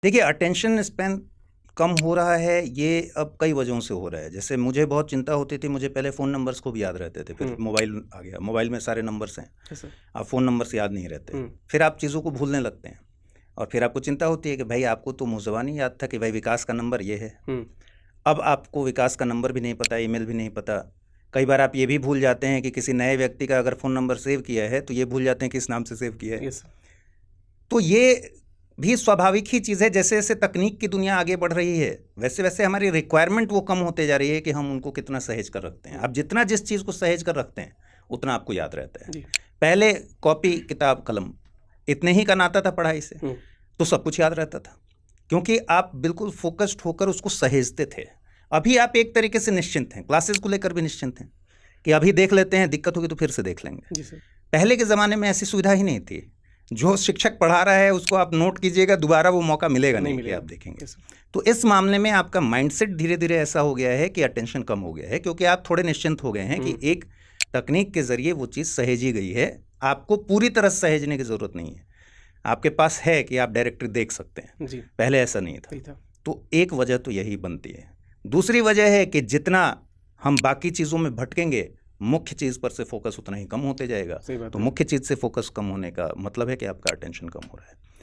देखिए, attention span कम हो रहा है, ये अब कई वजहों से हो रहा है। जैसे मुझे बहुत चिंता होती थी, मुझे पहले फ़ोन नंबर्स खूब याद रहते थे, फिर मोबाइल आ गया, मोबाइल में सारे नंबर्स हैं, अब फ़ोन नंबर्स याद नहीं रहते। फिर आप चीज़ों को भूलने लगते हैं और फिर आपको चिंता होती है कि भाई आपको तो मुँह ज़बानी याद था कि भाई विकास का नंबर ये है। अब आपको विकास का नंबर भी नहीं पता, ईमेल भी नहीं पता। कई बार आप ये भी भूल जाते हैं कि किसी नए व्यक्ति का अगर फ़ोन नंबर सेव किया है, तो ये भूल जाते हैं किस नाम से सेव किया है। तो ये भी स्वाभाविक ही चीज़ है। जैसे-जैसे तकनीक की दुनिया आगे बढ़ रही है, वैसे-वैसे हमारी रिक्वायरमेंट वो कम होते जा रही है कि हम उनको कितना सहेज कर रखते हैं। अब जितना जिस चीज़ को सहेज कर रखते हैं, उतना आपको याद रहता है। पहले कॉपी, किताब, कलम इतने ही का नाता था पढ़ाई से, तो सब कुछ याद रहता था, क्योंकि आप बिल्कुल फ़ोकस्ड होकर उसको सहेजते थे। अभी आप एक तरीके से निश्चिंत हैं, क्लासेस को लेकर भी निश्चिंत हैं कि अभी देख लेते हैं, दिक्कत होगी तो फिर से देख लेंगे। पहले के ज़माने में ऐसी सुविधा ही नहीं थी। जो शिक्षक पढ़ा रहा है उसको आप नोट कीजिएगा, दोबारा वो मौका मिलेगा नहीं कि आप देखेंगे। तो इस मामले में आपका माइंडसेट धीरे-धीरे ऐसा हो गया है कि अटेंशन कम हो गया है, क्योंकि आप थोड़े निश्चिंत हो गए हैं कि एक तकनीक के ज़रिए वो चीज़ सहेजी गई है, आपको पूरी तरह सहेजने की ज़रूरत नहीं है। आपके पास है कि आप डायरेक्टरी देख सकते हैं, पहले ऐसा नहीं था। तो एक वजह तो यही बनती है। दूसरी वजह है कि जितना हम बाकी चीज़ों में भटकेंगे, मुख्य चीज़ पर से फोकस उतना ही कम होते जाएगा। तो मुख्य चीज़ से फोकस कम होने का मतलब है कि आपका अटेंशन कम हो रहा है।